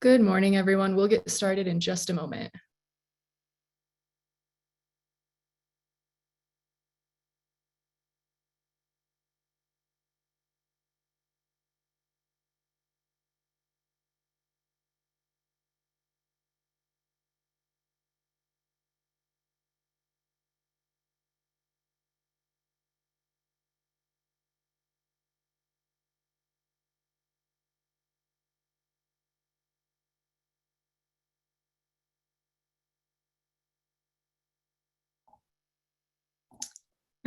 Good morning, everyone. We'll get started in just a moment.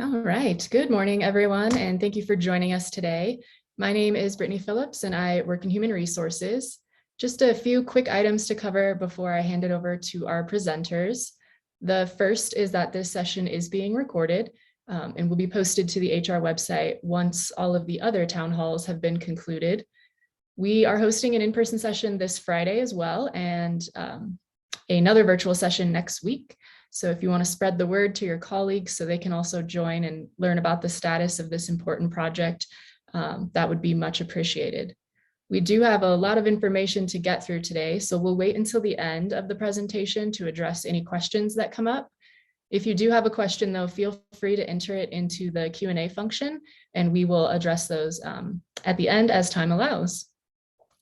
All right. Good morning, everyone, and thank you for joining us today. My name is Brittany Phillips, and I work in human resources. Just a few quick items to cover before I hand it over to our presenters. The first is that this session is being recorded and will be posted to the HR website once all of the other town halls have been concluded. We are hosting an in-person session this Friday as well, and another virtual session next week. So if you want to spread the word to your colleagues so they can also join and learn about the status of this important project, that would be much appreciated. We do have a lot of information to get through today, so we'll wait until the end of the presentation to address any questions that come up. If you do have a question, though, feel free to enter it into the Q&A function, and we will address those at the end as time allows.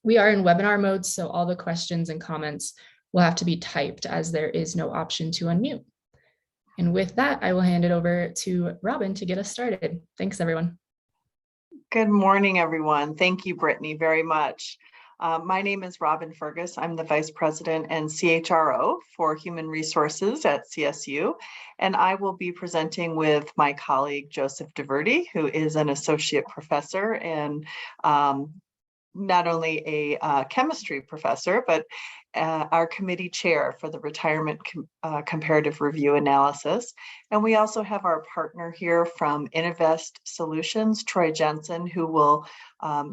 We are in webinar mode, so all the questions and comments will have to be typed as there is no option to unmute. And with that, I will hand it over to Robin to get us started. Thanks, everyone. Good morning, everyone. Thank you, Brittany, very much. My name is Robin Fergus. I'm the Vice President and CHRO for Human Resources at CSU, and I will be presenting with my colleague, Joseph DeVerde, who is an Associate Professor and not only a chemistry professor, but our committee chair for the Retirement Comparative Review Analysis. And we also have our partner here from Innovest Solutions, Troy Jensen, who will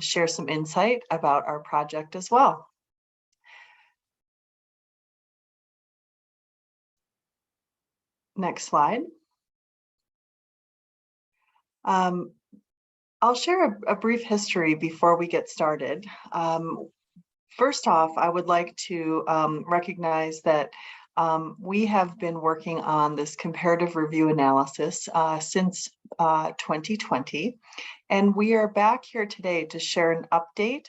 share some insight about our project as well. Next slide. I'll share a brief history before we get started. First off, I would like to recognize that we have been working on this comparative review analysis since 2020, and we are back here today to share an update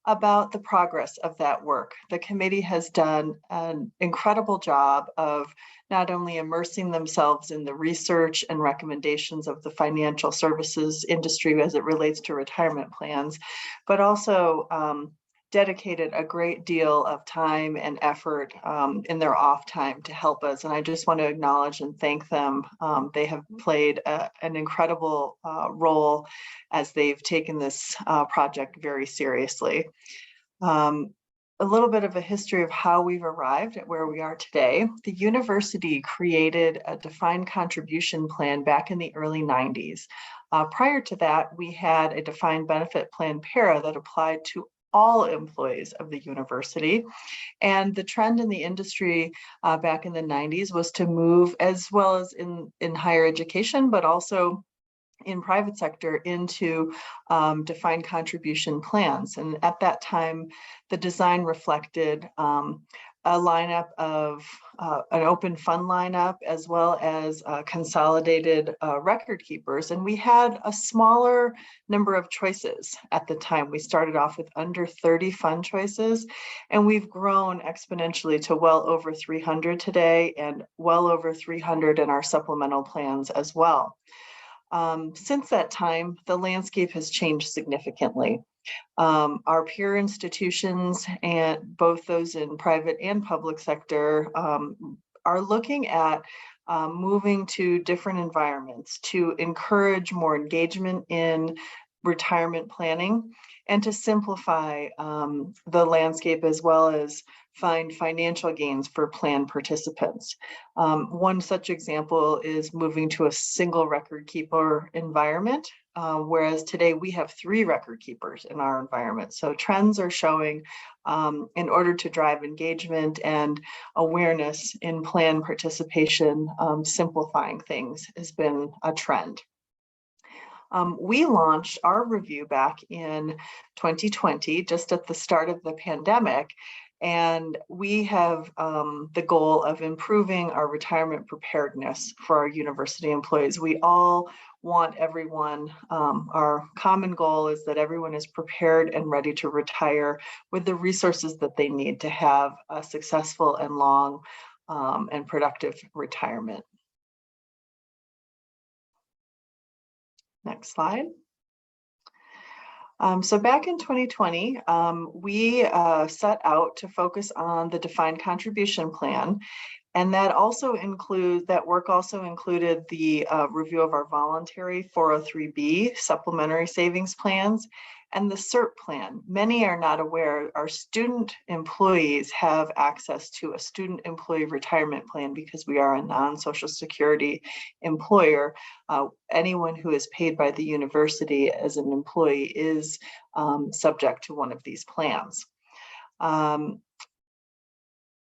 about the progress of that work. The committee has done an incredible job of not only immersing themselves in the research and recommendations of the financial services industry as it relates to retirement plans, but also dedicated a great deal of time and effort in their off time to help us. And I just want to acknowledge and thank them. They have played an incredible role as they've taken this project very seriously. A little bit of a history of how we've arrived at where we are today. The university created a defined contribution plan back in the early 90s. Prior to that, we had a defined benefit plan, PARA, that applied to all employees of the university. And the trend in the industry back in the 90s was to move, as well as in higher education, but also in private sector, into defined contribution plans. And at that time, the design reflected a lineup of an open fund lineup, as well as consolidated record keepers. And we had a smaller number of choices at the time. We started off with under 30 fund choices, and we've grown exponentially to well over 300 today, and well over 300 in our supplemental plans as well. Since that time, the landscape has changed significantly. Our peer institutions, and both those in private and public sector, are looking at moving to different environments to encourage more engagement in retirement planning and to simplify the landscape, as well as find financial gains for plan participants. One such example is moving to a single record keeper environment, whereas today we have 3 record keepers in our environment. So trends are showing, in order to drive engagement and awareness in plan participation, simplifying things has been a trend. We launched our review back in 2020, just at the start of the pandemic. And we have the goal of improving our retirement preparedness for our university employees. We all want everyone, our common goal is that everyone is prepared and ready to retire with the resources that they need to have a successful and long and productive retirement. Next slide. So back in 2020, we set out to focus on the defined contribution plan. And that work also included the review of our voluntary 403B supplementary savings plans and the CERT plan. Many are not aware our student employees have access to a student employee retirement plan because we are a non-Social Security employer. Anyone who is paid by the university as an employee is subject to one of these plans.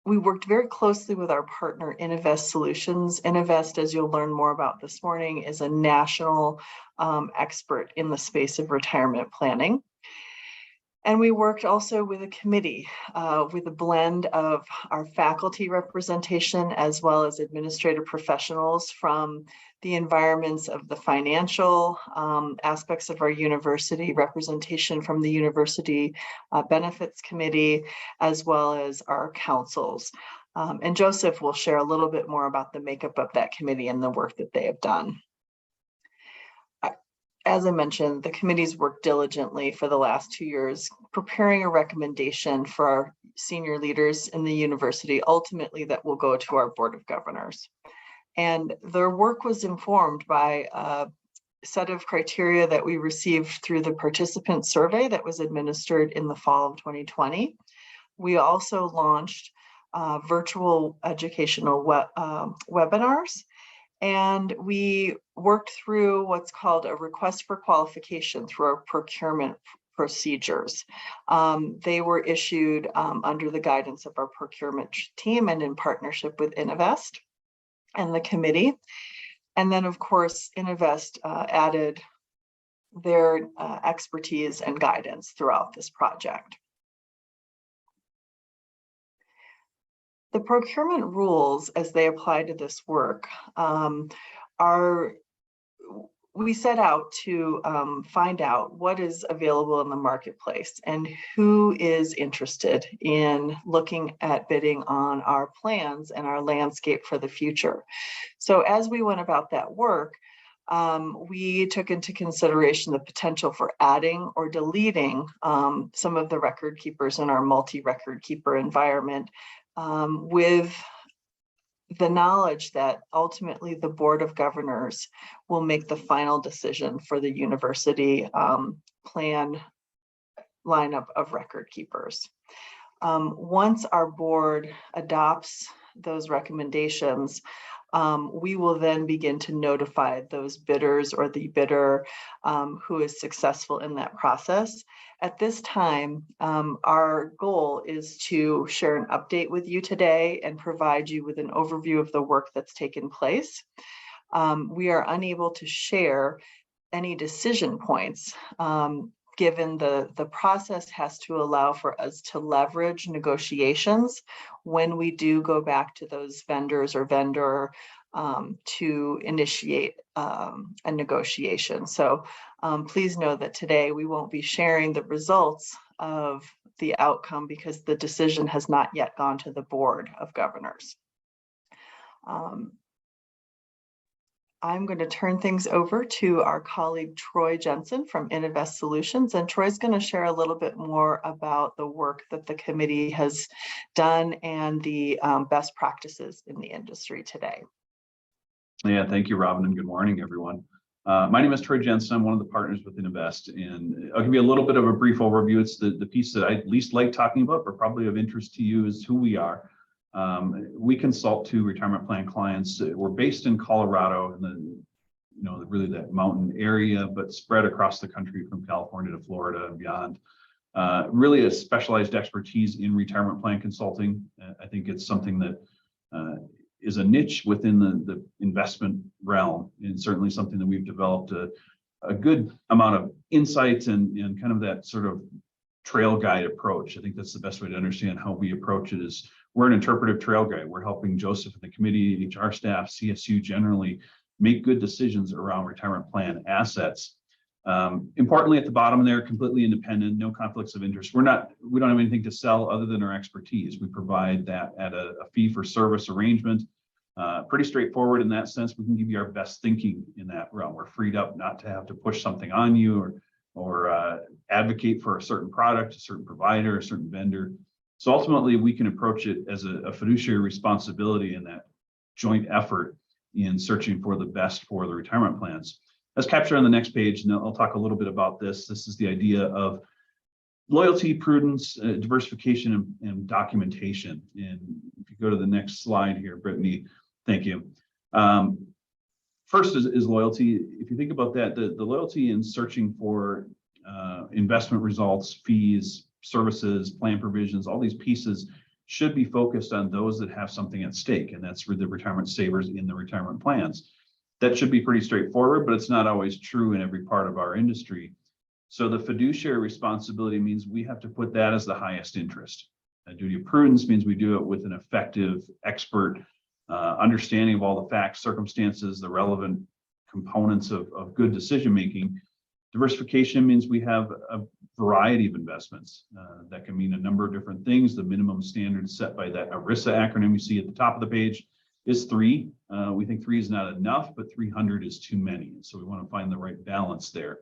We worked very closely with our partner, Innovest Solutions. Innovest, as you'll learn more about this morning, is a national expert in the space of retirement planning. And we worked also with a committee with a blend of our faculty representation as well as administrative professionals from the environments of the financial aspects of our university, representation from the University Benefits Committee, as well as our councils. And Joseph will share a little bit more about the makeup of that committee and the work that they have done. As I mentioned, the committee's worked diligently for the last 2 years, preparing a recommendation for our senior leaders in the university, ultimately that will go to our Board of Governors. And their work was informed by a set of criteria that we received through the participant survey that was administered in the fall of 2020. We also launched virtual educational webinars. And we worked through what's called a request for qualification through our procurement procedures. They were issued under the guidance of our procurement team and in partnership with Innovest and the committee. And then, of course, Innovest added their expertise and guidance throughout this project. The procurement rules, as they apply to this work, we set out to find out what is available in the marketplace and who is interested in looking at bidding on our plans and our landscape for the future. So as we went about that work, we took into consideration the potential for adding or deleting some of the record keepers in our multi-record keeper environment, with the knowledge that ultimately the Board of Governors will make the final decision for the university plan lineup of record keepers. Once our board adopts those recommendations, we will then begin to notify those bidders or the bidder who is successful in that process. At this time, our goal is to share an update with you today and provide you with an overview of the work that's taken place. We are unable to share any decision points given the process has to allow for us to leverage negotiations when we do go back to those vendors or vendor to initiate a negotiation. So please know that today we won't be sharing the results of the outcome because the decision has not yet gone to the Board of Governors. I'm going to turn things over to our colleague Troy Jensen from Innovest Solutions, and Troy's going to share a little bit more about the work that the committee has done and the best practices in the industry today. Yeah, thank you, Robin, and good morning, everyone. My name is Troy Jensen. I'm one of the partners with Innovest, and I'll give you a little bit of a brief overview. It's the piece that I least like talking about, but probably of interest to you is who we are. We consult to retirement plan clients. We're based in Colorado in the, really that mountain area, but spread across the country from California to Florida and beyond. Really a specialized expertise in retirement plan consulting. I think it's something that is a niche within the investment realm, and certainly something that we've developed a good amount of insights and kind of that sort of trail guide approach. I think that's the best way to understand how we approach it. Is we're an interpretive trail guide. We're helping Joseph and the committee, HR staff, CSU generally make good decisions around retirement plan assets. Importantly, at the bottom there, completely independent, no conflicts of interest. We don't have anything to sell other than our expertise. We provide that at a fee for service arrangement. Pretty straightforward in that sense. We can give you our best thinking in that realm. We're freed up not to have to push something on you or advocate for a certain product, a certain provider, a certain vendor. So ultimately, we can approach it as a fiduciary responsibility in that joint effort in searching for the best for the retirement plans. As captured on the next page, and I'll talk a little bit about this. This is the idea of loyalty, prudence, diversification, and documentation. And if you go to the next slide here, Brittany, thank you. First is loyalty. If you think about that, the loyalty in searching for investment results, fees, services, plan provisions, all these pieces should be focused on those that have something at stake, and that's for the retirement savers in the retirement plans. That should be pretty straightforward, but it's not always true in every part of our industry. So the fiduciary responsibility means we have to put that as the highest interest. A duty of prudence means we do it with an effective, expert understanding of all the facts, circumstances, the relevant components of good decision-making. Diversification means we have a variety of investments. That can mean a number of different things. The minimum standards set by that ERISA acronym you see at the top of the page is 3. We think 3 is not enough, but 300 is too many. So we want to find the right balance there.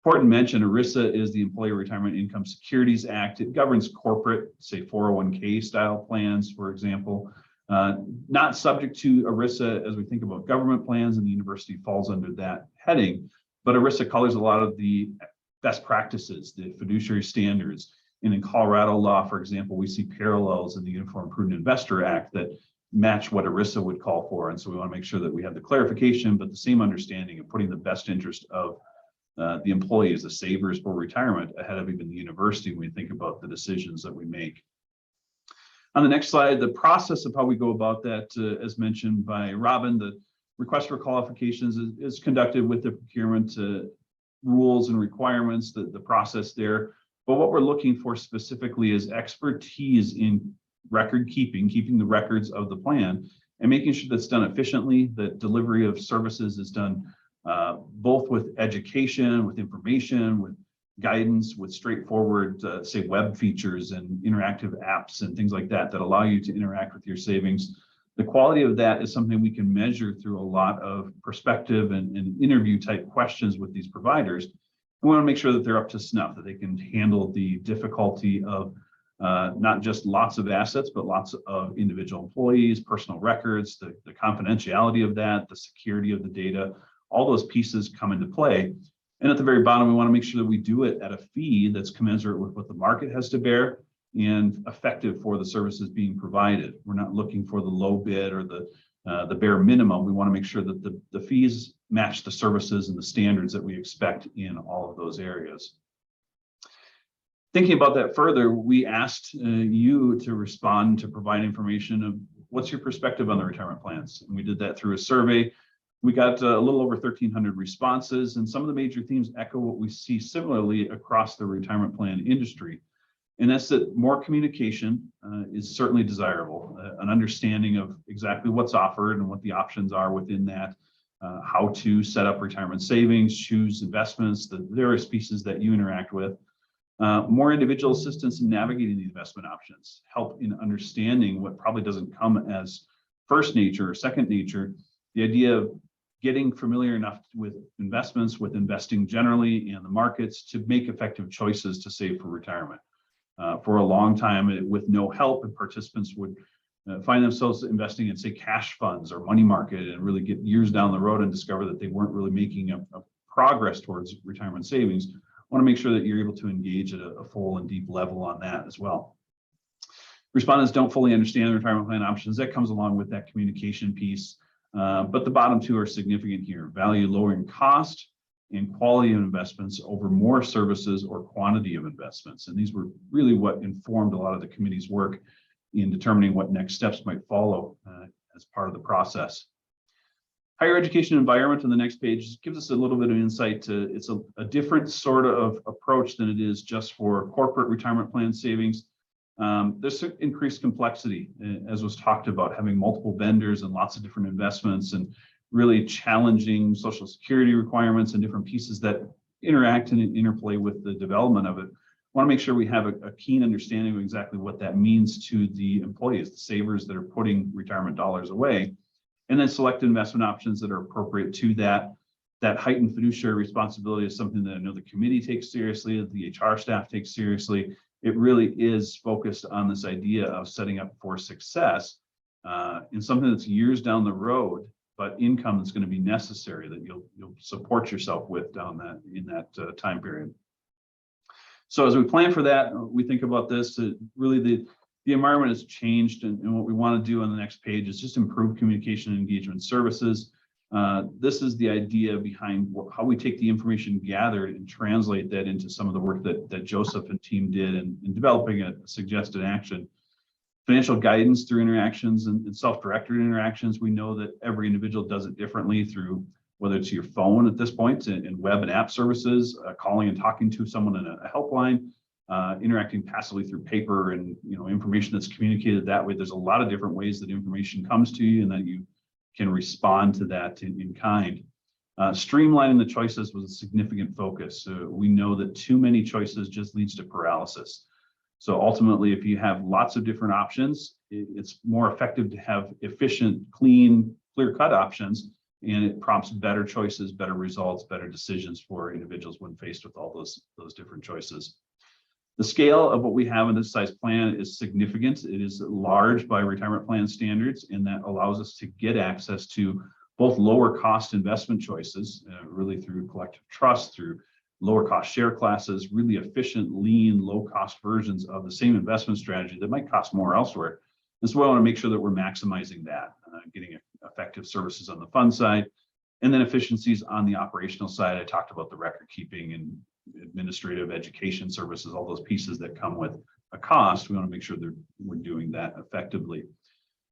Important to mention, ERISA is the Employee Retirement Income Securities Act. It governs corporate, say 401k style plans, for example. Not subject to ERISA as we think about government plans, and the university falls under that heading. But ERISA colors a lot of the best practices, the fiduciary standards. And in Colorado law, for example, we see parallels in the Uniform Prudent Investor Act that match what ERISA would call for. And so we want to make sure that we have the clarification, but the same understanding of putting the best interest of the employees, the savers for retirement, ahead of even the university when we think about the decisions that we make. On the next slide, the process of how we go about that, as mentioned by Robin, the request for qualifications is conducted with the procurement rules and requirements, the process there. But what we're looking for specifically is expertise in record keeping the records of the plan, and making sure that's done efficiently, that delivery of services is done both with education, with information, with guidance, with straightforward, say, web features and interactive apps and things like that that allow you to interact with your savings. The quality of that is something we can measure through a lot of perspective and interview type questions with these providers. We want to make sure that they're up to snuff, that they can handle the difficulty of not just lots of assets, but lots of individual employees, personal records, the confidentiality of that, the security of the data. All those pieces come into play. And at the very bottom, we want to make sure that we do it at a fee that's commensurate with what the market has to bear and effective for the services being provided. We're not looking for the low bid or the bare minimum. We want to make sure that the fees match the services and the standards that we expect in all of those areas. Thinking about that further, we asked you to respond, to provide information of what's your perspective on the retirement plans. And we did that through a survey. We got a little over 1,300 responses, and some of the major themes echo what we see similarly across the retirement plan industry. And that's that more communication is certainly desirable, an understanding of exactly what's offered and what the options are within that, how to set up retirement savings, choose investments, the various pieces that you interact with. More individual assistance in navigating the investment options, help in understanding what probably doesn't come as first nature or second nature, the idea of getting familiar enough with investments, with investing generally and the markets to make effective choices to save for retirement. For a long time, with no help, and participants would find themselves investing in, say, cash funds or money market, and really get years down the road and discover that they weren't really making a progress towards retirement savings. I want to make sure that you're able to engage at a full and deep level on that as well. Respondents don't fully understand the retirement plan options. That comes along with that communication piece. But the bottom two are significant here. Value lowering cost and quality of investments over more services or quantity of investments. And these were really what informed a lot of the committee's work in determining what next steps might follow as part of the process. Higher education environment on the next page gives us a little bit of insight to, it's a different sort of approach than it is just for corporate retirement plan savings. There's increased complexity, as was talked about, having multiple vendors and lots of different investments and really challenging Social Security requirements and different pieces that interact and interplay with the development of it. I want to make sure we have a keen understanding of exactly what that means to the employees, the savers that are putting retirement dollars away, and then select investment options that are appropriate to that. That heightened fiduciary responsibility is something that I know the committee takes seriously, that the HR staff takes seriously. It really is focused on this idea of setting up for success in something that's years down the road, but income that's going to be necessary that you'll support yourself with in that time period. So as we plan for that, we think about this, really the environment has changed, and what we want to do on the next page is just improve communication and engagement services. This is the idea behind how we take the information gathered and translate that into some of the work that Joseph and team did in developing a suggested action. Financial guidance through interactions and self-directed interactions. We know that every individual does it differently through whether it's your phone at this point and web and app services, calling and talking to someone in a helpline, interacting passively through paper and information that's communicated that way. There's a lot of different ways that information comes to you and that you can respond to that in kind. Streamlining the choices was a significant focus. We know that too many choices just leads to paralysis. So ultimately, if you have lots of different options, it's more effective to have efficient, clean, clear-cut options, and it prompts better choices, better results, better decisions for individuals when faced with all those different choices. The scale of what we have in this size plan is significant. It is large by retirement plan standards, and that allows us to get access to both lower cost investment choices, really through collective trust, through lower cost share classes, really efficient, lean, low cost versions of the same investment strategy that might cost more elsewhere. And so I want to make sure that we're maximizing that, getting effective services on the fund side, and then efficiencies on the operational side. I talked about the record keeping and administrative education services, all those pieces that come with a cost. We want to make sure that we're doing that effectively.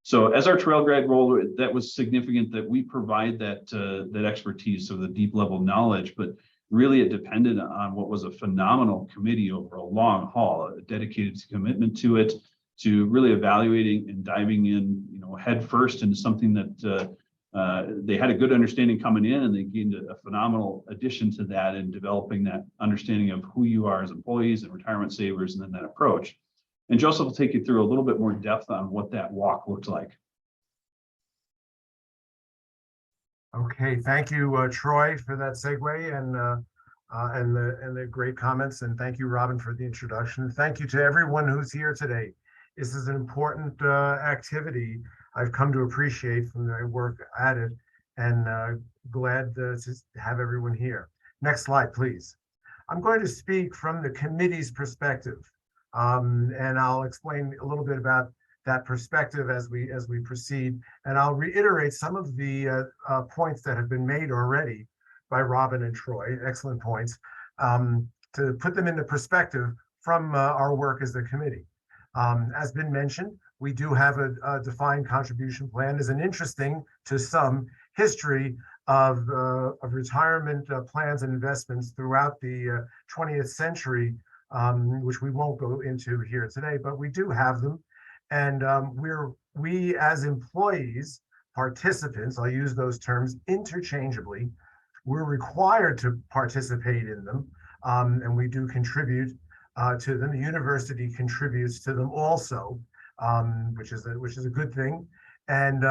So as our trail guide role, that was significant that we provide that expertise, so the deep level knowledge, but really it depended on what was a phenomenal committee over a long haul, a dedicated commitment to it, to really evaluating and diving in, head first into something that they had a good understanding coming in, and they gained a phenomenal addition to that in developing that understanding of who you are as employees and retirement savers, and then that approach. And Joseph will take you through a little bit more depth on what that walk looked like. Okay, thank you, Troy, for that segue and the great comments, and thank you, Robin, for the introduction. Thank you to everyone who's here today. This is an important activity I've come to appreciate from my work at it, and glad to have everyone here. Next slide, please. I'm going to speak from the committee's perspective, and I'll explain a little bit about that perspective as we proceed, and I'll reiterate some of the points that have been made already by Robin and Troy, excellent points, to put them into perspective from our work as the committee. As been mentioned, we do have a defined contribution plan. There's an interesting, to some, history of retirement plans and investments throughout the 20th century, which we won't go into here today, but we do have them. And we as employees, participants, I'll use those terms interchangeably, we're required to participate in them, and we do contribute to them. The university contributes to them also, which is a good thing. And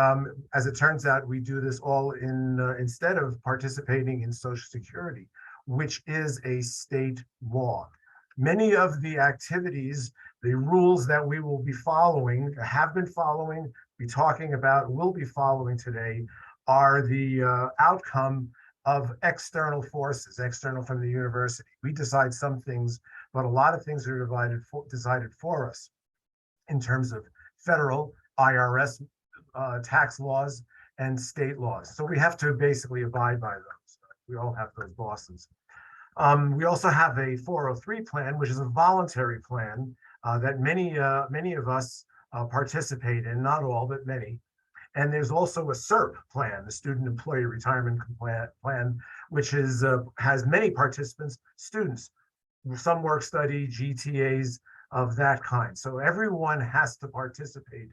as it turns out, we do this all instead of participating in Social Security, which is a state law. Many of the activities, the rules that we will be following, have been following, be talking about, will be following today, are the outcome of external forces, external from the university. We decide some things, but a lot of things are decided for us in terms of federal, IRS, tax laws, and state laws. So we have to basically abide by those. We all have those bosses. We also have a 403 plan, which is a voluntary plan that many of us participate in, not all, but many. And there's also a SERP plan, the Student Employee Retirement Plan, which has many participants, students, some work study, GAAP of that kind. So everyone has to participate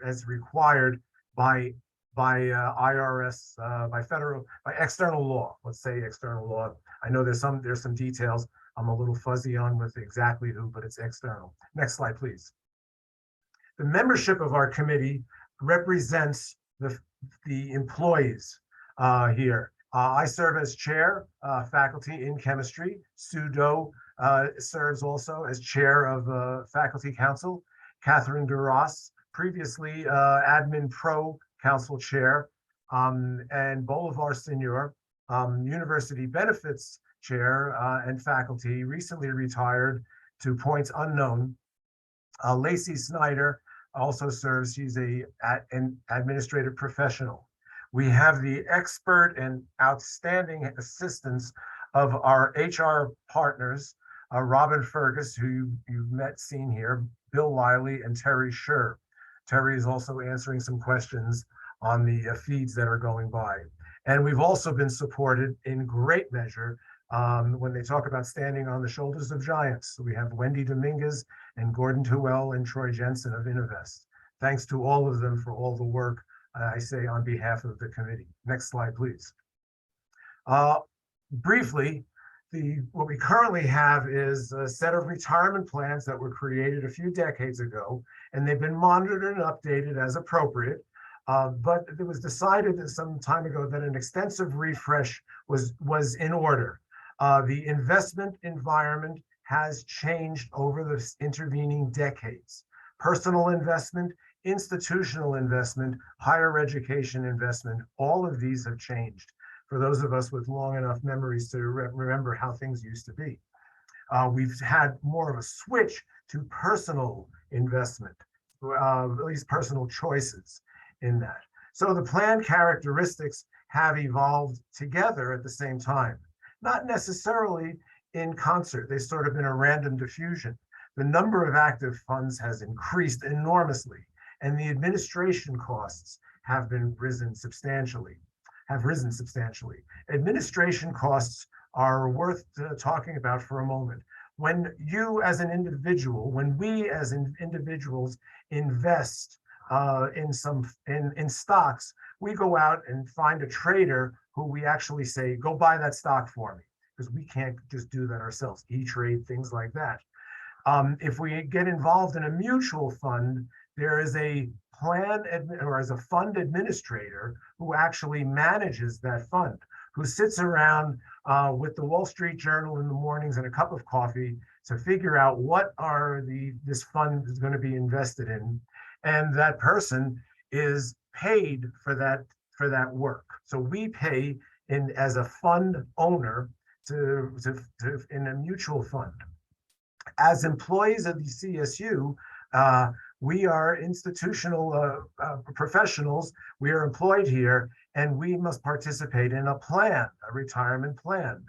as required by IRS, by external law. Let's say external law. I know there's some details I'm a little fuzzy on with exactly who, but it's external. Next slide, please. The membership of our committee represents the employees here. I serve as chair, faculty in chemistry. Sue Doe serves also as chair of faculty council. Catherine DeRoss, previously admin pro council chair, and Bolivar Senior, university benefits chair and faculty, recently retired to points unknown. Lacey Snyder also serves, she's an administrative professional. We have the expert and outstanding assistance of our HR partners, Robin Fergus, who you've seen here, Bill Liley, and Terry Scher. Terry is also answering some questions on the feeds that are going by. And we've also been supported in great measure when they talk about standing on the shoulders of giants. So we have Wendy Dominguez and Gordon Tuell and Troy Jensen of Innovest. Thanks to all of them for all the work, I say on behalf of the committee. Next slide, please. Briefly, what we currently have is a set of retirement plans that were created a few decades ago, and they've been monitored and updated as appropriate. But it was decided that some time ago that an extensive refresh was in order. The investment environment has changed over the intervening decades. Personal investment, institutional investment, higher education investment, all of these have changed for those of us with long enough memories to remember how things used to be. We've had more of a switch to personal investment, at least personal choices in that. So the plan characteristics have evolved together at the same time, not necessarily in concert. They sort of in a random diffusion. The number of active funds has increased enormously, and the administration costs have risen substantially. Administration costs are worth talking about for a moment. When you as an individual, when we as individuals invest in stocks, we go out and find a trader who we actually say, go buy that stock for me, because we can't just do that ourselves. E-Trade, things like that. If we get involved in a mutual fund, there is a fund administrator who actually manages that fund, who sits around with the Wall Street Journal in the mornings and a cup of coffee to figure out what this fund is going to be invested in. And that person is paid for that work. So we pay as a fund owner in a mutual fund. As employees of the CSU, we are institutional professionals. We are employed here, and we must participate in a plan, a retirement plan.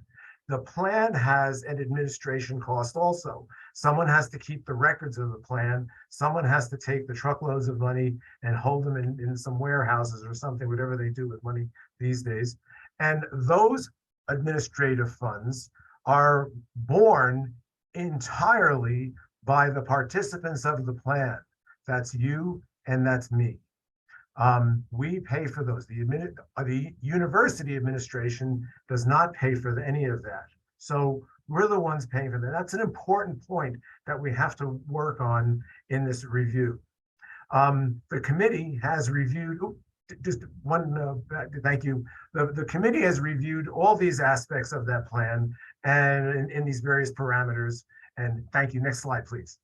The plan has an administration cost also. Someone has to keep the records of the plan. Someone has to take the truckloads of money and hold them in some warehouses or something, whatever they do with money these days. And those administrative funds are borne entirely by the participants of the plan. That's you and that's me. We pay for those. The university administration does not pay for any of that. So we're the ones paying for that. That's an important point that we have to work on in this review. The committee has reviewed, thank you. The committee has reviewed all these aspects of that plan and in these various parameters. And thank you. Next slide, please.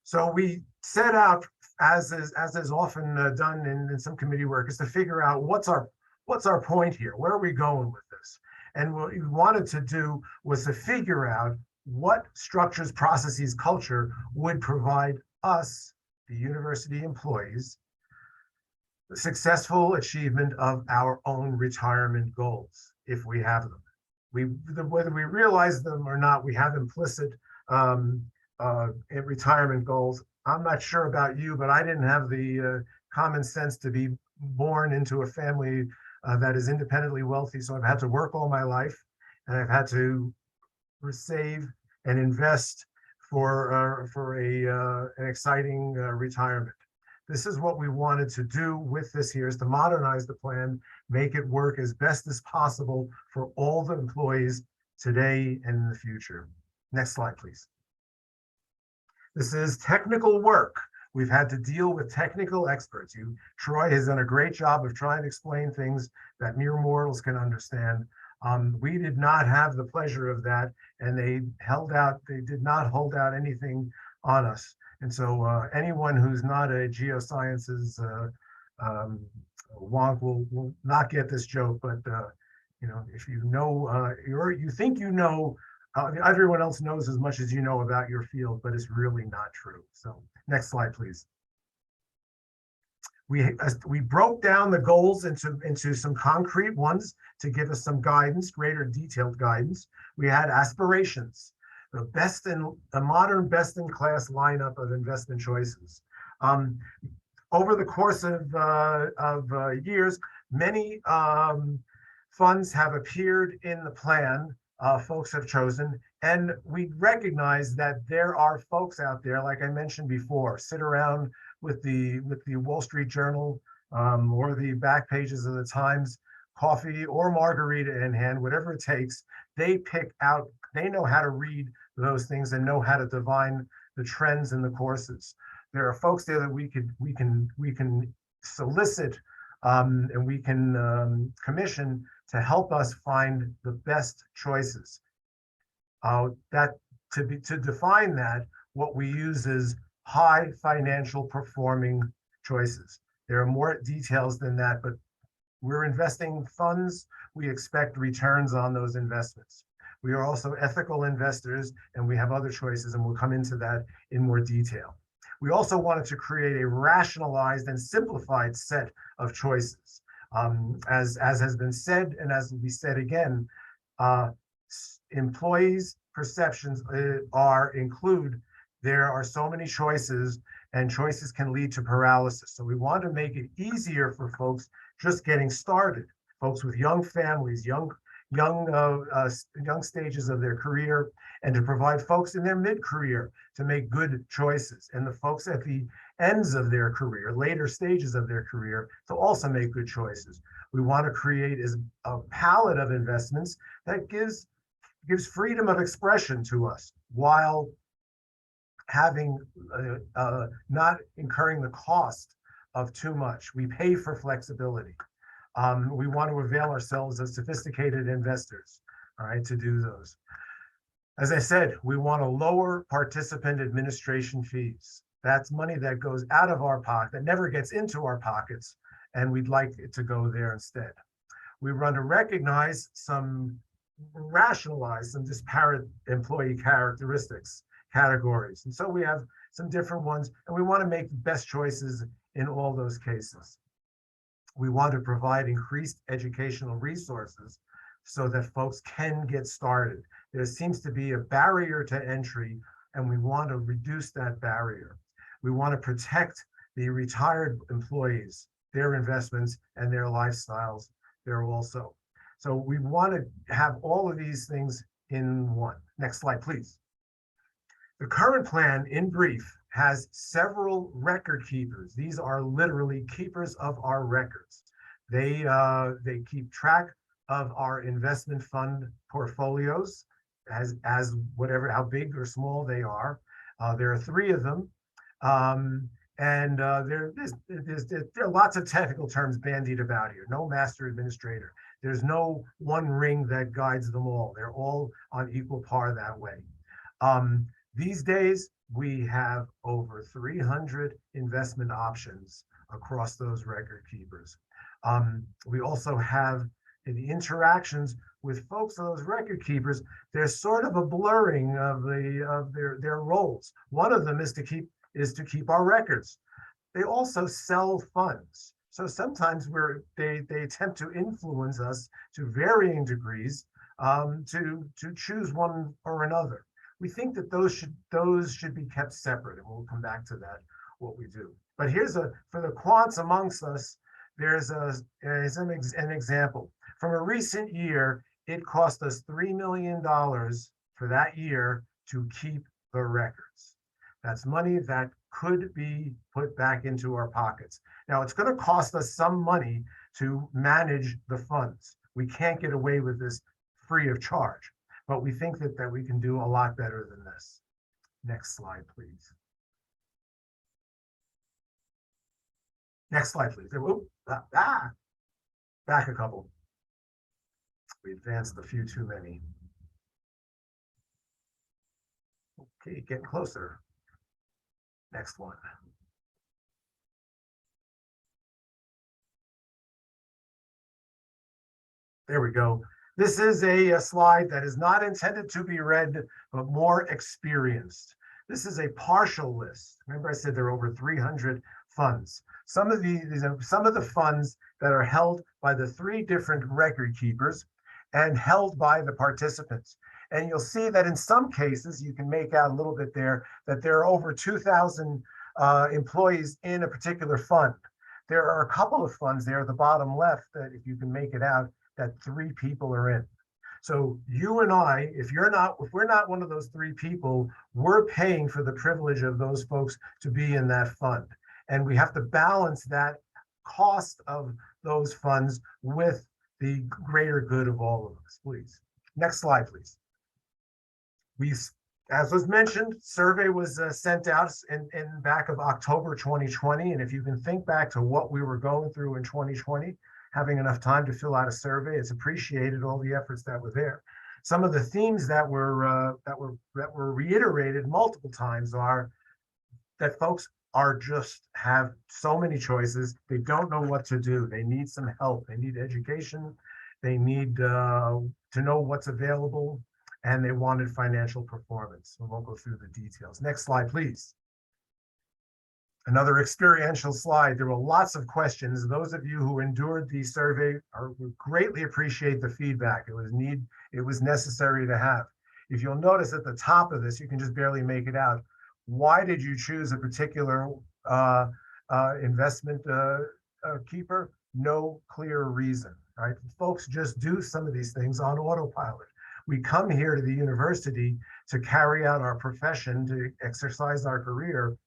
So we set out, as is often done in some committee work, is to figure out what's our point here. Where are we going with this? And what we wanted to do was to figure out what structures, processes, culture would provide us, the university employees, the successful achievement of our own retirement goals, if we have them. Whether we realize them or not, we have implicit retirement goals. I'm not sure about you, but I didn't have the common sense to be born into a family that is independently wealthy. So I've had to work all my life, and I've had to save and invest for an exciting retirement. This is what we wanted to do with this here, is to modernize the plan, make it work as best as possible for all the employees today and in the future. Next slide, please. This is technical work. We've had to deal with technical experts. Troy has done a great job of trying to explain things that mere mortals can understand. We did not have the pleasure of that, and they did not hold out anything on us. And so anyone who's not a geosciences wonk will not get this joke, but if you know, you think you know, everyone else knows as much as you know about your field, but it's really not true. So next slide, please. We broke down the goals into some concrete ones to give us some guidance, greater detailed guidance. We had aspirations, the modern best-in-class lineup of investment choices. Over the course of years, many funds have appeared in the plan. Folks have chosen, and we recognize that there are folks out there, like I mentioned before, sit around with the Wall Street Journal or the back pages of the Times, coffee or margarita in hand, whatever it takes. They know how to read those things and know how to divine the trends in the courses. There are folks there that we can solicit and we can commission to help us find the best choices. To define that, what we use is high financial performing choices. There are more details than that, but we're investing funds. We expect returns on those investments. We are also ethical investors, and we have other choices, and we'll come into that in more detail. We also wanted to create a rationalized and simplified set of choices. As has been said, and as will be said again, employees' perceptions include there are so many choices, and choices can lead to paralysis. So we want to make it easier for folks just getting started, folks with young families, young stages of their career, and to provide folks in their mid-career to make good choices, and the folks at the ends of their career, later stages of their career, to also make good choices. We want to create a palette of investments that gives freedom of expression to us while having not incurring the cost of too much. We pay for flexibility. We want to avail ourselves of sophisticated investors, all right, to do those. As I said, we want to lower participant administration fees. That's money that goes out of our pocket, that never gets into our pockets, and we'd like it to go there instead. We want to rationalize some disparate employee characteristics, categories. And so we have some different ones, and we want to make the best choices in all those cases. We want to provide increased educational resources so that folks can get started. There seems to be a barrier to entry, and we want to reduce that barrier. We want to protect the retired employees, their investments, and their lifestyles there also. So we want to have all of these things in one. Next slide, please. The current plan, in brief, has several record keepers. These are literally keepers of our records. They keep track of our investment fund portfolios as whatever, how big or small they are. There are 3 of them. There are lots of technical terms bandied about here. No master administrator. There's no one ring that guides them all. They're all on equal par that way. These days, we have over 300 investment options across those record keepers. We also have in the interactions with folks on those record keepers, there's sort of a blurring of their roles. One of them is to keep our records. They also sell funds. So sometimes they attempt to influence us to varying degrees to choose one or another. We think that those should be kept separate, and we'll come back to that, what we do. But for the quants amongst us, there's an example. From a recent year, it cost us $3 million for that year to keep the records. That's money that could be put back into our pockets. Now, it's going to cost us some money to manage the funds. We can't get away with this free of charge, but we think that we can do a lot better than this. Next slide, please. Next slide, please. Back a couple. We advanced a few too many. Okay, getting closer. Next one. There we go. This is a slide that is not intended to be read, but more experienced. This is a partial list. Remember I said there are over 300 funds. Some of the funds that are held by the 3 different record keepers and held by the participants. And you'll see that in some cases, you can make out a little bit there, that there are over 2,000 employees in a particular fund. There are a couple of funds there at the bottom left that, if you can make it out, that 3 people are in. So you and I, if we're not one of those 3 people, we're paying for the privilege of those folks to be in that fund. And we have to balance that cost of those funds with the greater good of all of us, please. Next slide, please. As was mentioned, survey was sent out in back of October 2020. And if you can think back to what we were going through in 2020, having enough time to fill out a survey, it's appreciated, all the efforts that were there. Some of the themes that were reiterated multiple times are that folks have so many choices. They don't know what to do. They need some help. They need education. They need to know what's available, and they wanted financial performance. We won't go through the details. Next slide, please. Another experiential slide. There were lots of questions. Those of you who endured the survey greatly appreciate the feedback. It was necessary to have. If you'll notice at the top of this, you can just barely make it out. Why did you choose a particular investment keeper? No clear reason, right? Folks just do some of these things on autopilot. We come here to the university to carry out our profession, to exercise our career.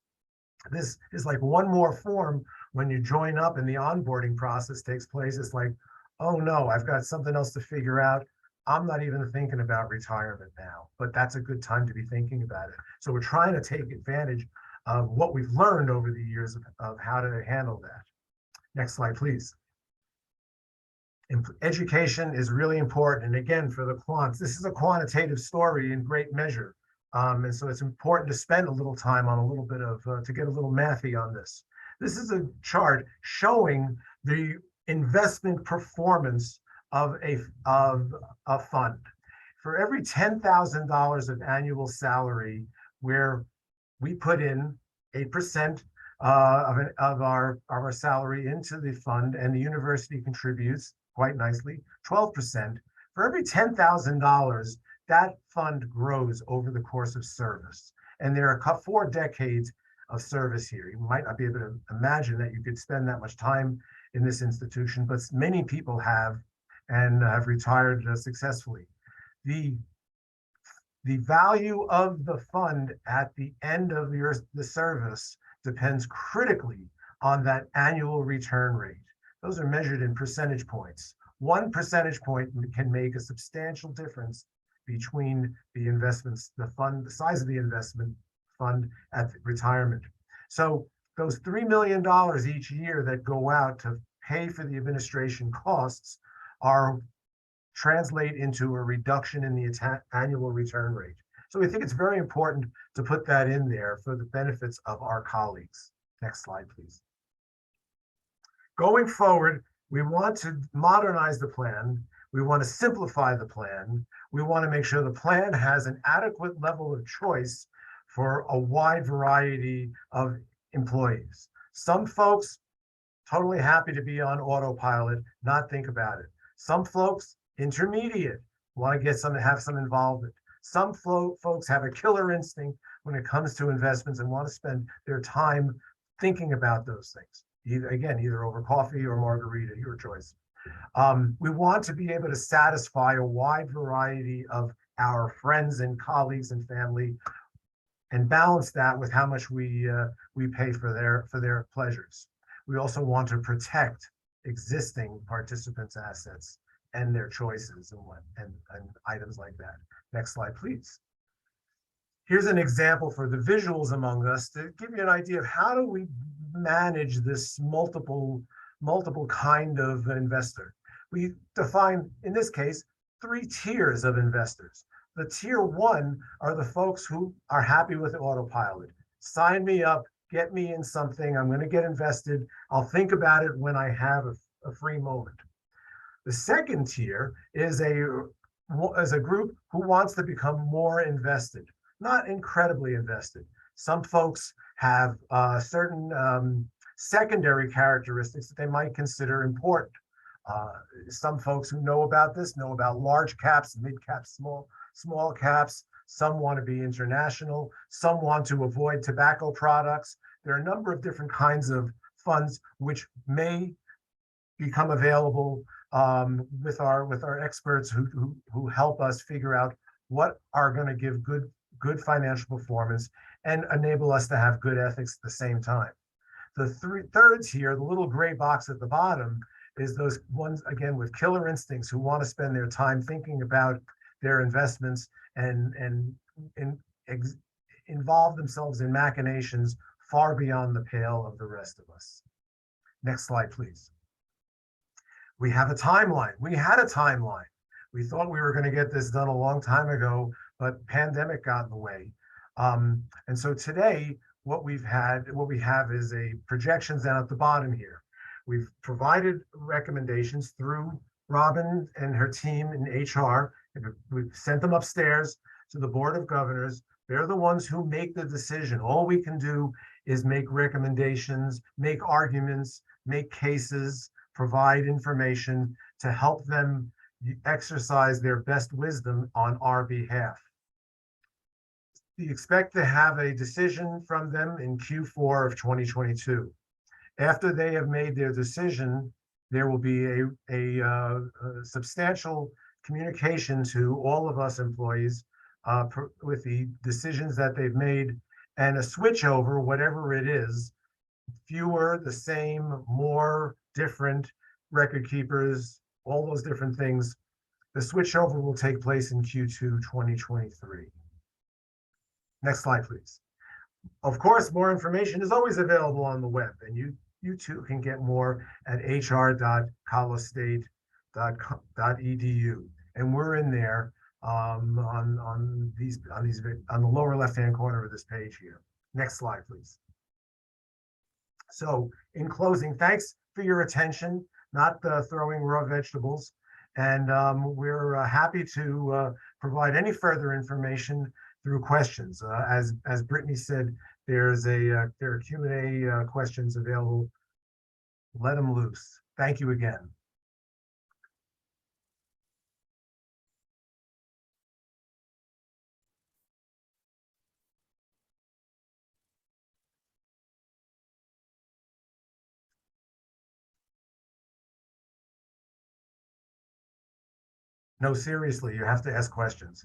This is like one more form when you join up and the onboarding process takes place. It's like, oh no, I've got something else to figure out. I'm not even thinking about retirement now, but that's a good time to be thinking about it. So we're trying to take advantage of what we've learned over the years of how to handle that. Next slide, please. Education is really important. And again, for the quants, this is a quantitative story in great measure. And so it's important to spend a little time on a little bit of, to get a little mathy on this. This is a chart showing the investment performance of a fund. For every $10,000 of annual salary, where we put in 8% of our salary into the fund, and the university contributes quite nicely, 12%. For every $10,000, that fund grows over the course of service. And there are 4 decades of service here. You might not be able to imagine that you could spend that much time in this institution, but many people have, and have retired successfully. The value of the fund at the end of the service depends critically on that annual return rate. Those are measured in percentage points. 1 percentage point can make a substantial difference between the investments, the size of the investment fund at retirement. So those $3 million each year that go out to pay for the administration costs translate into a reduction in the annual return rate. So we think it's very important to put that in there for the benefits of our colleagues. Next slide, please. Going forward, we want to modernize the plan. We want to simplify the plan. We want to make sure the plan has an adequate level of choice for a wide variety of employees. Some folks totally happy to be on autopilot, not think about it. Some folks intermediate, want to have some involvement. Some folks have a killer instinct when it comes to investments and want to spend their time thinking about those things. Either over coffee or margarita, your choice. We want to be able to satisfy a wide variety of our friends and colleagues and family, and balance that with how much we pay for their pleasures. We also want to protect existing participants' assets and their choices and items like that. Next slide, please. Here's an example for the visuals among us to give you an idea of how do we manage this multiple kind of investor. We define, in this case, 3 tiers of investors. The tier 1 are the folks who are happy with autopilot. Sign me up, get me in something, I'm going to get invested. I'll think about it when I have a free moment. The second tier is a group who wants to become more invested, not incredibly invested. Some folks have certain secondary characteristics that they might consider important. Some folks who know about this know about large caps, mid caps, small caps. Some want to be international. Some want to avoid tobacco products. There are a number of different kinds of funds which may become available with our experts who help us figure out what are going to give good financial performance and enable us to have good ethics at the same time. The third tier, the little gray box at the bottom, is those ones, again, with killer instincts who want to spend their time thinking about their investments and involve themselves in machinations far beyond the pale of the rest of us. Next slide, please. We have a timeline. We had a timeline. We thought we were going to get this done a long time ago, but pandemic got in the way. And so today, what we have is a projections down at the bottom here. We've provided recommendations through Robin and her team in HR. We've sent them upstairs to the Board of Governors. They're the ones who make the decision. All we can do is make recommendations, make arguments, make cases, provide information to help them exercise their best wisdom on our behalf. We expect to have a decision from them in Q4 of 2022. After they have made their decision, there will be a substantial communication to all of us employees with the decisions that they've made, and a switchover, whatever it is, fewer, the same, more, different, record keepers, all those different things. The switchover will take place in Q2 2023. Next slide, please. Of course, more information is always available on the web, and you too can get more at hr.colostate.edu. And we're in there on the lower left-hand corner of this page here. Next slide, please. So in closing, thanks for your attention, not throwing raw vegetables. And we're happy to provide any further information through questions. As Brittany said, there are Q&A questions available. Let them loose. Thank you again. No, seriously, you have to ask questions.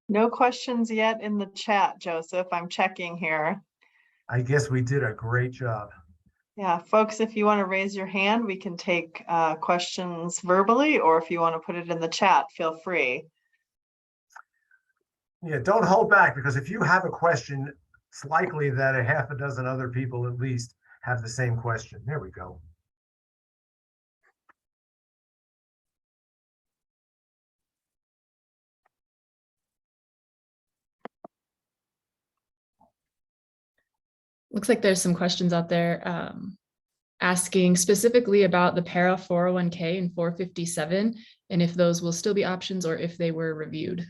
No questions yet in the chat, Joseph. I'm checking here. I guess we did a great job. Yeah, folks, if you want to raise your hand, we can take questions verbally, or if you want to put it in the chat, feel free. Yeah, don't hold back, because if you have a question, it's likely that a half a dozen other people at least have the same question. There we go. Looks like there's some questions out there asking specifically about the para 401k and 457, and if those will still be options or if they were reviewed.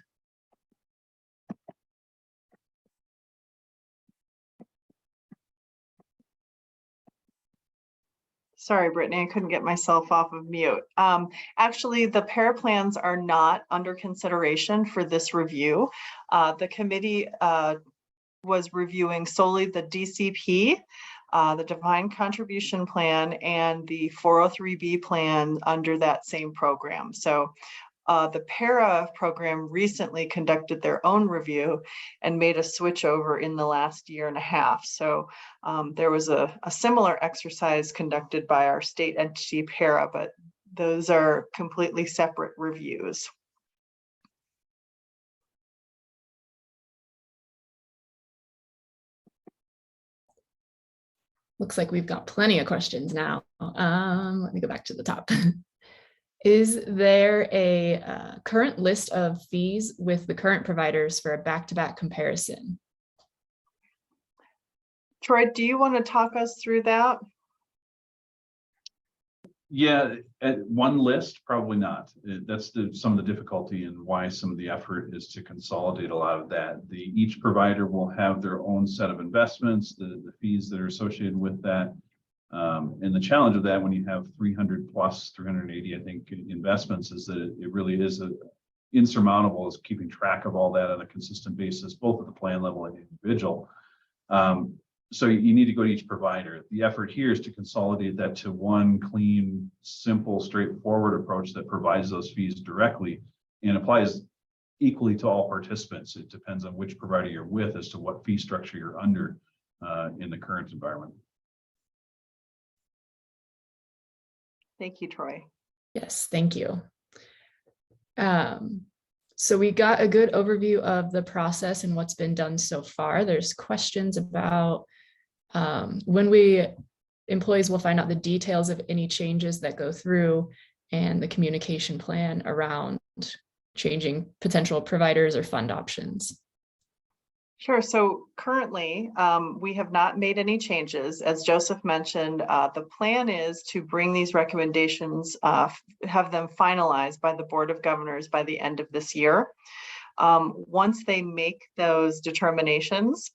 Sorry, Brittany, I couldn't get myself off of mute. Actually, the para plans are not under consideration for this review. The committee was reviewing solely the DCP, the defined contribution plan, and the 403B plan under that same program. So the para program recently conducted their own review and made a switch over in the last year and a half. So there was a similar exercise conducted by our state entity para, but those are completely separate reviews. Looks like we've got plenty of questions now. Let me go back to the top. Is there a current list of fees with the current providers for a back-to-back comparison? Troy, do you want to talk us through that? Yeah, at one list, probably not. That's some of the difficulty and why some of the effort is to consolidate a lot of that. Each provider will have their own set of investments, the fees that are associated with that. And the challenge of that when you have 300 plus 380, I think, investments is that it really is insurmountable is keeping track of all that on a consistent basis, both at the plan level and individual. So you need to go to each provider. The effort here is to consolidate that to one clean, simple, straightforward approach that provides those fees directly and applies equally to all participants. It depends on which provider you're with as to what fee structure you're under in the current environment. Thank you, Troy. Yes, thank you. So we got a good overview of the process and what's been done so far. There's questions about when employees will find out the details of any changes that go through and the communication plan around changing potential providers or fund options. Sure. So currently, we have not made any changes. As Joseph mentioned, the plan is to bring these recommendations, have them finalized by the Board of Governors by the end of this year. Once they make those determinations,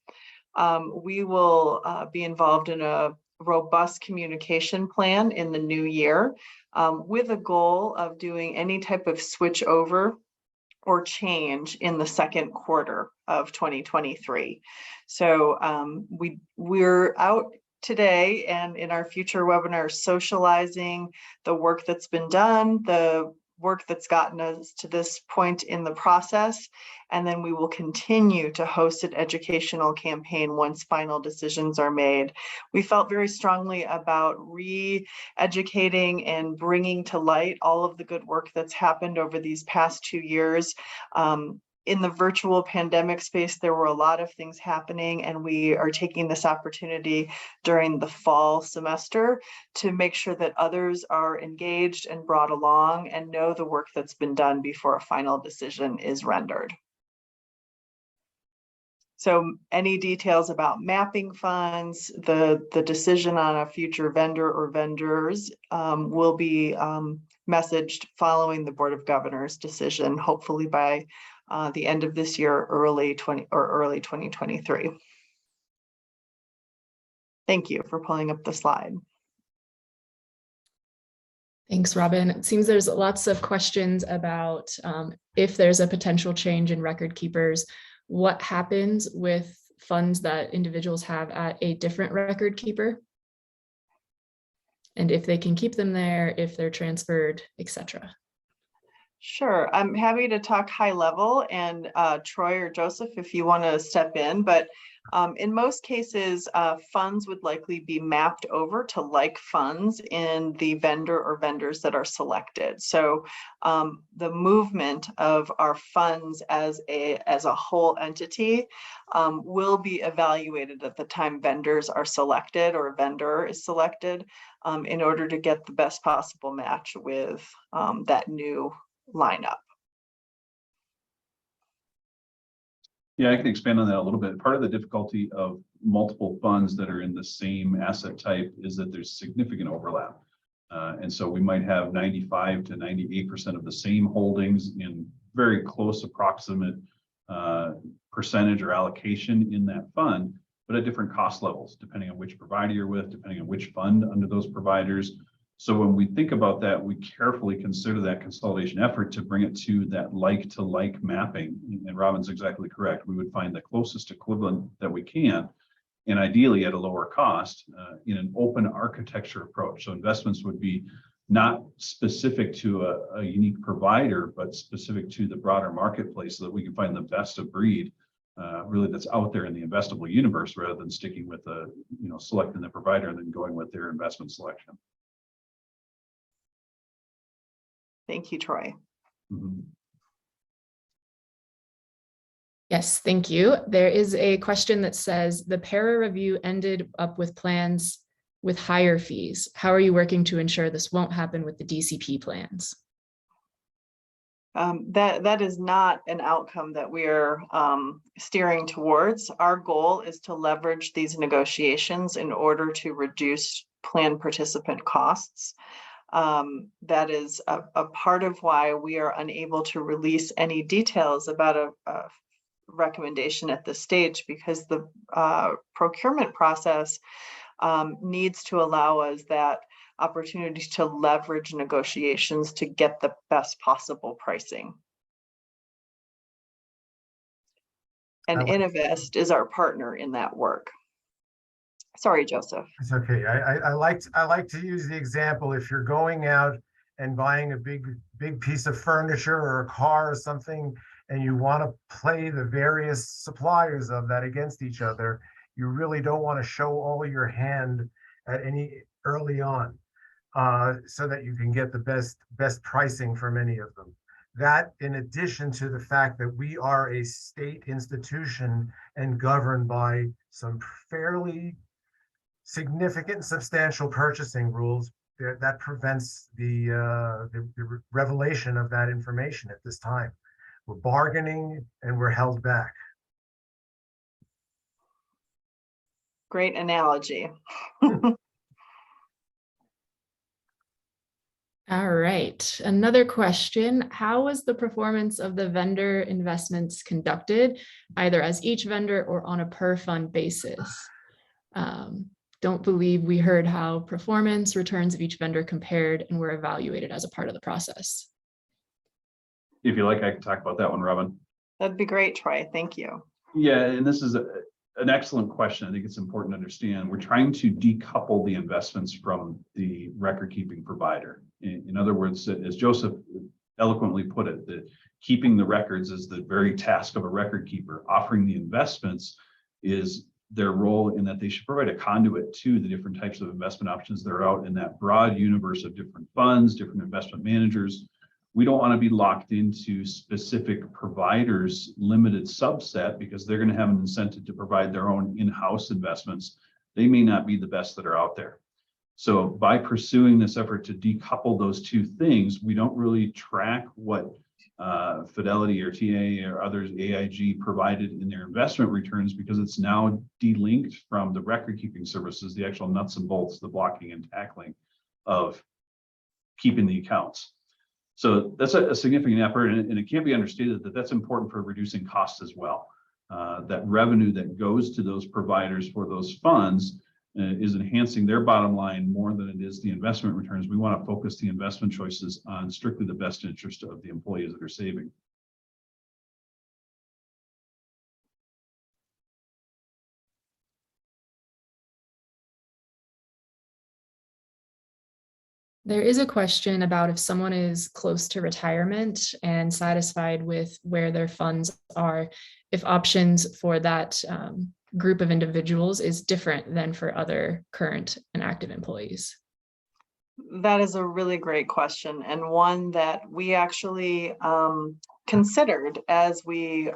we will be involved in a robust communication plan in the new year with a goal of doing any type of switch over or change in the second quarter of 2023. So we're out today and in our future webinars socializing the work that's been done, the work that's gotten us to this point in the process, and then we will continue to host an educational campaign once final decisions are made. We felt very strongly about re-educating and bringing to light all of the good work that's happened over these past 2 years. In the virtual pandemic space, there were a lot of things happening, and we are taking this opportunity during the fall semester to make sure that others are engaged and brought along and know the work that's been done before a final decision is rendered. So any details about mapping funds, the decision on a future vendor or vendors will be messaged following the Board of Governors decision, hopefully by the end of this year, early 2023. Thank you for pulling up the slide. Thanks, Robin. It seems there's lots of questions about if there's a potential change in record keepers, what happens with funds that individuals have at a different record keeper, and if they can keep them there, if they're transferred, etc. Sure, I'm happy to talk high level, and Troy or Joseph, if you want to step in, but in most cases, funds would likely be mapped over to like funds in the vendor or vendors that are selected. So the movement of our funds as a whole entity will be evaluated at the time vendors are selected or a vendor is selected in order to get the best possible match with that new lineup. Yeah, I can expand on that a little bit. Part of the difficulty of multiple funds that are in the same asset type is that there's significant overlap. And so we might have 95 to 98% of the same holdings in very close approximate percentage or allocation in that fund. but at different cost levels, depending on which provider you're with, depending on which fund under those providers. So when we think about that, we carefully consider that consolidation effort to bring it to that like-to-like mapping. And Robin's exactly correct. We would find the closest equivalent that we can, and ideally at a lower cost in an open architecture approach. So investments would be not specific to a unique provider, but specific to the broader marketplace so that we can find the best of breed really that's out there in the investable universe rather than sticking with selecting the provider and then going with their investment selection. Thank you, Troy. Mm-hmm. Yes, thank you. There is a question that says the para review ended up with plans with higher fees. How are you working to ensure this won't happen with the DCP plans? That is not an outcome that we're steering towards. Our goal is to leverage these negotiations in order to reduce plan participant costs. That is a part of why we are unable to release any details about a recommendation at this stage, because the procurement process needs to allow us that opportunity to leverage negotiations to get the best possible pricing. And Innovest is our partner in that work. Sorry, Joseph. It's okay. I like to use the example, if you're going out and buying a big piece of furniture or a car or something, and you want to play the various suppliers of that against each other, you really don't want to show all your hand at any early on, so that you can get the best pricing from any of them. That, in addition to the fact that we are a state institution and governed by some fairly significant and substantial purchasing rules, that prevents the revelation of that information at this time. We're bargaining and we're held back. Great analogy. All right, another question. How was the performance of the vendor investments conducted, either as each vendor or on a per fund basis? Don't believe we heard how performance returns of each vendor compared and were evaluated as a part of the process. If you like, I can talk about that one, Robin. That'd be great, Troy. Thank you. Yeah, and this is an excellent question. I think it's important to understand. We're trying to decouple the investments from the record keeping provider. In other words, as Joseph eloquently put it, that keeping the records is the very task of a record keeper. Offering the investments is their role in that they should provide a conduit to the different types of investment options that are out in that broad universe of different funds, different investment managers. We don't want to be locked into specific providers' limited subset because they're going to have an incentive to provide their own in-house investments. They may not be the best that are out there. So by pursuing this effort to decouple those two things, we don't really track what Fidelity or TA or others, AIG, provided in their investment returns, because it's now delinked from the record keeping services, the actual nuts and bolts, the blocking and tackling of keeping the accounts. So that's a significant effort, and it can't be understated that that's important for reducing costs as well. That revenue that goes to those providers for those funds is enhancing their bottom line more than it is the investment returns. We want to focus the investment choices on strictly the best interest of the employees that are saving. There is a question about if someone is close to retirement and satisfied with where their funds are, if options for that group of individuals is different than for other current and active employees. That is a really great question, and one that we actually considered as we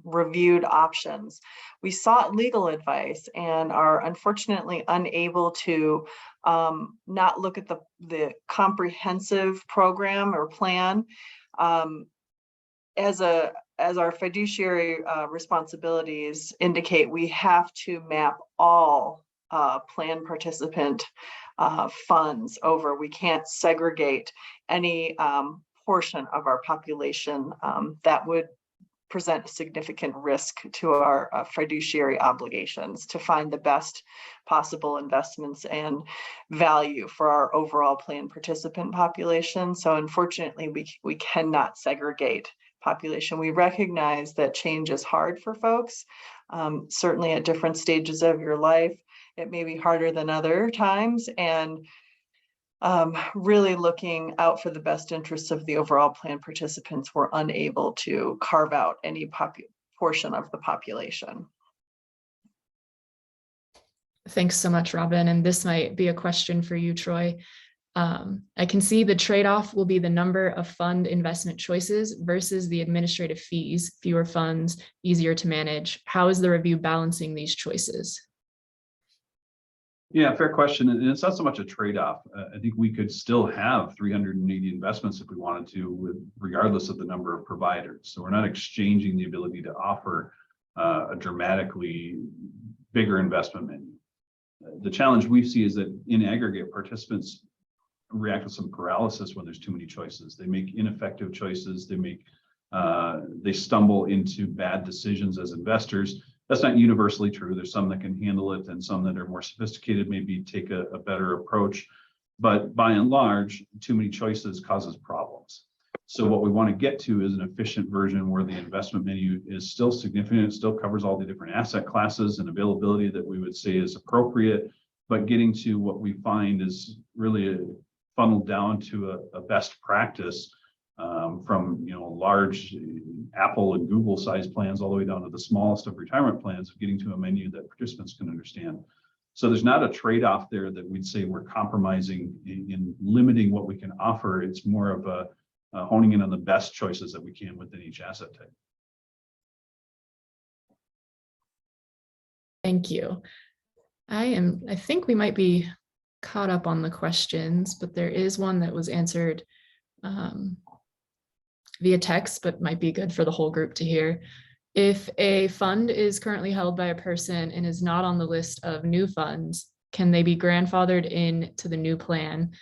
reviewed options. We sought legal advice and are unfortunately unable to not look at the comprehensive program or plan. As our fiduciary responsibilities indicate, we have to map all plan participant funds over. We can't segregate any portion of our population that would present a significant risk to our fiduciary obligations to find the best possible investments and value for our overall plan participant population. So unfortunately, we cannot segregate population. We recognize that change is hard for folks, certainly at different stages of your life. It may be harder than other times, and really looking out for the best interests of the overall plan participants, we're unable to carve out any portion of the population. Thanks so much, Robin. And this might be a question for you, Troy. I can see the trade-off will be the number of fund investment choices versus the administrative fees, fewer funds, easier to manage. How is the review balancing these choices? Yeah, fair question. And it's not so much a trade-off. I think we could still have 380 investments if we wanted to, regardless of the number of providers. So we're not exchanging the ability to offer a dramatically bigger investment menu. The challenge we see is that in aggregate, participants react with some paralysis when there's too many choices. They make ineffective choices. They stumble into bad decisions as investors. That's not universally true. There's some that can handle it, and some that are more sophisticated maybe take a better approach. But by and large, too many choices causes problems. So what we want to get to is an efficient version where the investment menu is still significant. It still covers all the different asset classes and availability that we would say is appropriate, but getting to what we find is really funneled down to a best practice, from large Apple and Google size plans all the way down to the smallest of retirement plans, of getting to a menu that participants can understand. So there's not a trade-off there that we'd say we're compromising in limiting what we can offer. It's more of a honing in on the best choices that we can within each asset type. Thank you. I think we might be caught up on the questions, but there is one that was answered via text, but might be good for the whole group to hear. If a fund is currently held by a person and is not on the list of new funds, can they be grandfathered into the new plan,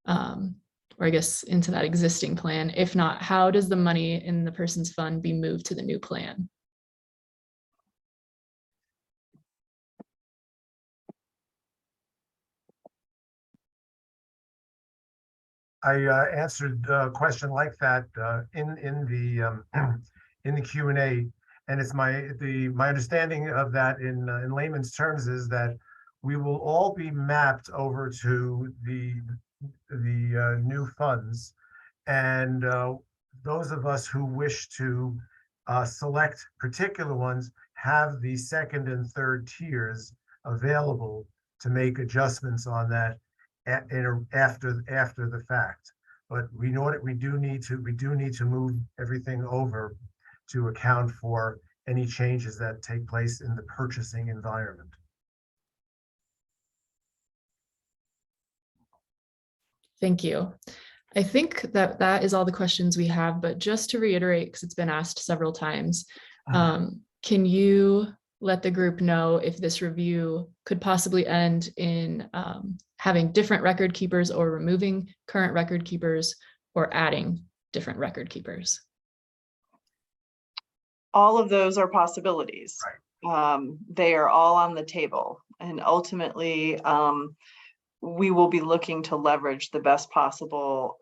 or I guess into that existing plan? If not, how does the money in the person's fund be moved to the new plan? I answered a question like that in the Q&A, and it's my understanding of that in layman's terms is that we will all be mapped over to the new funds, and those of us who wish to select particular ones have the second and third tiers available to make adjustments on that after the fact. But we know that we do need to move everything over to account for any changes that take place in the purchasing environment. Thank you. I think that is all the questions we have, but just to reiterate, because it's been asked several times, can you let the group know if this review could possibly end in having different record keepers, or removing current record keepers, or adding different record keepers? All of those are possibilities. Right. They are all on the table, and ultimately we will be looking to leverage the best possible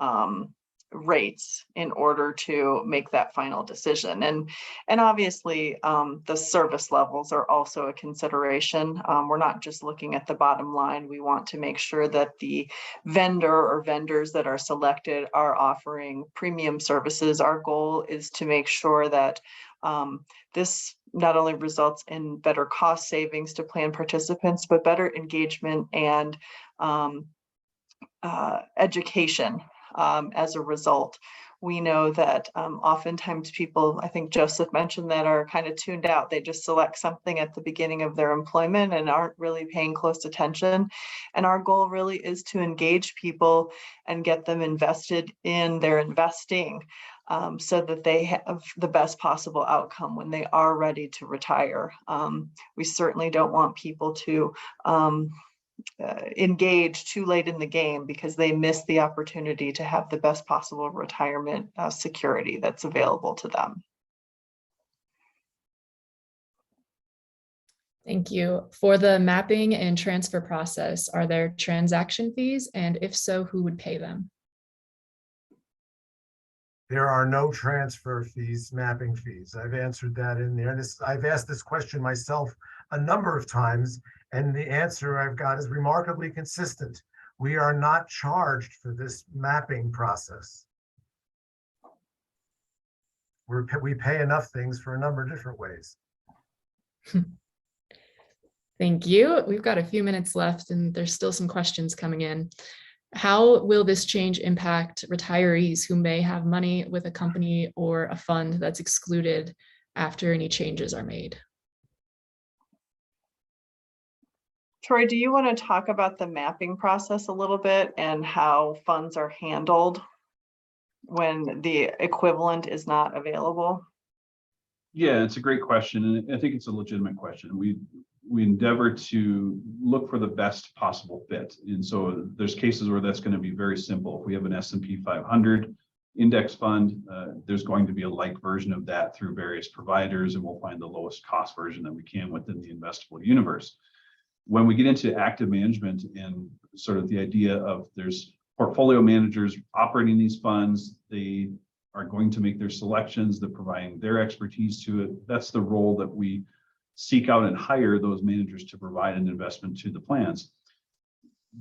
rates in order to make that final decision. And obviously the service levels are also a consideration. We're not just looking at the bottom line. We want to make sure that the vendor or vendors that are selected are offering premium services. Our goal is to make sure that this not only results in better cost savings to plan participants, but better engagement and education. As a result, we know that oftentimes people, I think Joseph mentioned, that are kind of tuned out. They just select something at the beginning of their employment and aren't really paying close attention. And our goal really is to engage people and get them invested in their investing, so that they have the best possible outcome when they are ready to retire. We certainly don't want people to engage too late in the game because they miss the opportunity to have the best possible retirement security that's available to them. Thank you. For the mapping and transfer process, are there transaction fees? And if so, who would pay them? There are no transfer fees, mapping fees. I've answered that in there. I've asked this question myself a number of times, and the answer I've got is remarkably consistent. We are not charged for this mapping process. We pay enough things for a number of different ways. Thank you. We've got a few minutes left and there's still some questions coming in. How will this change impact retirees who may have money with a company or a fund that's excluded after any changes are made? Troy, do you want to talk about the mapping process a little bit and how funds are handled when the equivalent is not available? Yeah, it's a great question, and I think it's a legitimate question. We endeavor to look for the best possible fit, and so there's cases where that's going to be very simple. If we have an S&P 500 index fund, there's going to be a like version of that through various providers, and we'll find the lowest cost version that we can within the investable universe. When we get into active management and sort of the idea of there's portfolio managers operating these funds, they are going to make their selections, they're providing their expertise to it. That's the role that we seek out and hire those managers to provide an investment to the plans.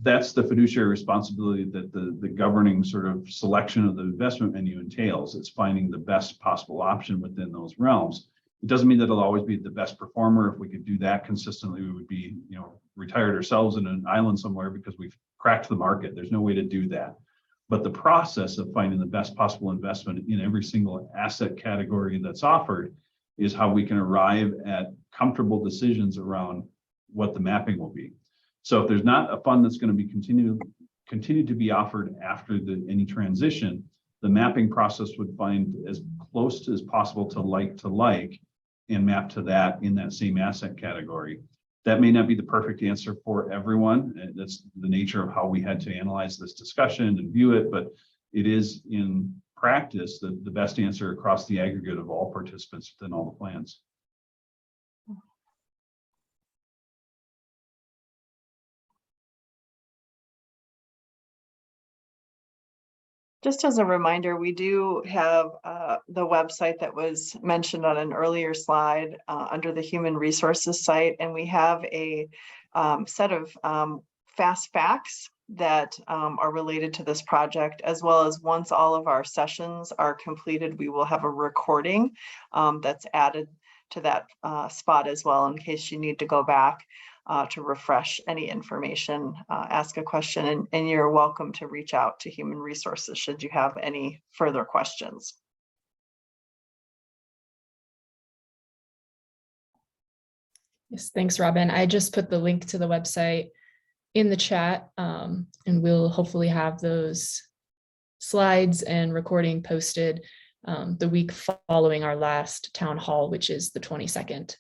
That's the fiduciary responsibility that the governing sort of selection of the investment menu entails. It's finding the best possible option within those realms. It doesn't mean that it'll always be the best performer. If we could do that consistently, we would be, retired ourselves in an island somewhere because we've cracked the market. There's no way to do that. But the process of finding the best possible investment in every single asset category that's offered is how we can arrive at comfortable decisions around what the mapping will be. So if there's not a fund that's going to be continue to be offered after any transition, the mapping process would find as close as possible to like and map to that in that same asset category. That may not be the perfect answer for everyone. That's the nature of how we had to analyze this discussion and view it, but it is in practice the best answer across the aggregate of all participants within all the plans. Just as a reminder, we do have the website that was mentioned on an earlier slide under the Human Resources site, and we have a set of fast facts that are related to this project, as well as once all of our sessions are completed, we will have a recording that's added to that spot as well in case you need to go back to refresh any information, ask a question, and you're welcome to reach out to Human Resources should you have any further questions. Yes, thanks, Robin. I just put the link to the website in the chat, and we'll hopefully have those slides and recording posted the week following our last town hall, which is the 22nd.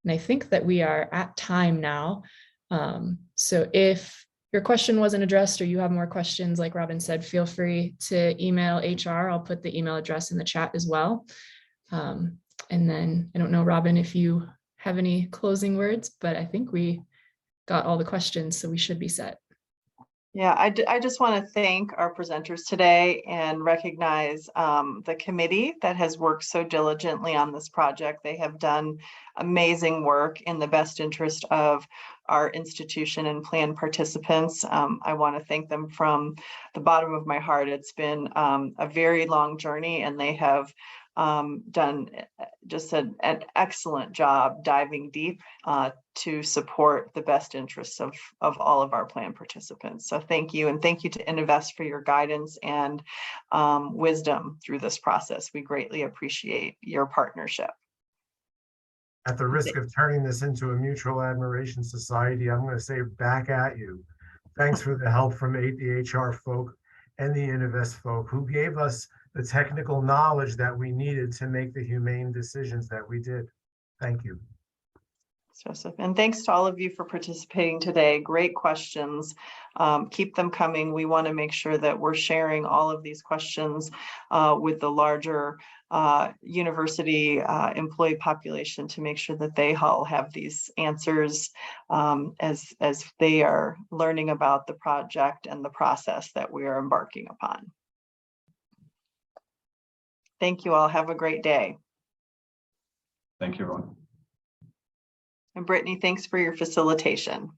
And I think that we are at time now. So if your question wasn't addressed or you have more questions, like Robin said, feel free to email HR. I'll put the email address in the chat as well. And then I don't know, Robin, if you have any closing words, but I think we got all the questions, so we should be set. Yeah, I just want to thank our presenters today and recognize the committee that has worked so diligently on this project. They have done amazing work in the best interest of our institution and plan participants. I want to thank them from the bottom of my heart. It's been a very long journey, and they have done just an excellent job diving deep to support the best interests of all of our plan participants. So thank you, and thank you to Innovest for your guidance and wisdom through this process. We greatly appreciate your partnership. At the risk of turning this into a mutual admiration society, I'm going to say back at you. Thanks for the help from the HR folk and the Innovest folk who gave us the technical knowledge that we needed to make the humane decisions that we did. Thank you. Joseph. And thanks to all of you for participating today. Great questions. Keep them coming. We want to make sure that we're sharing all of these questions with the larger university employee population to make sure that they all have these answers as they are learning about the project and the process that we are embarking upon. Thank you all. Have a great day. Thank you, everyone. And Brittany, thanks for your facilitation.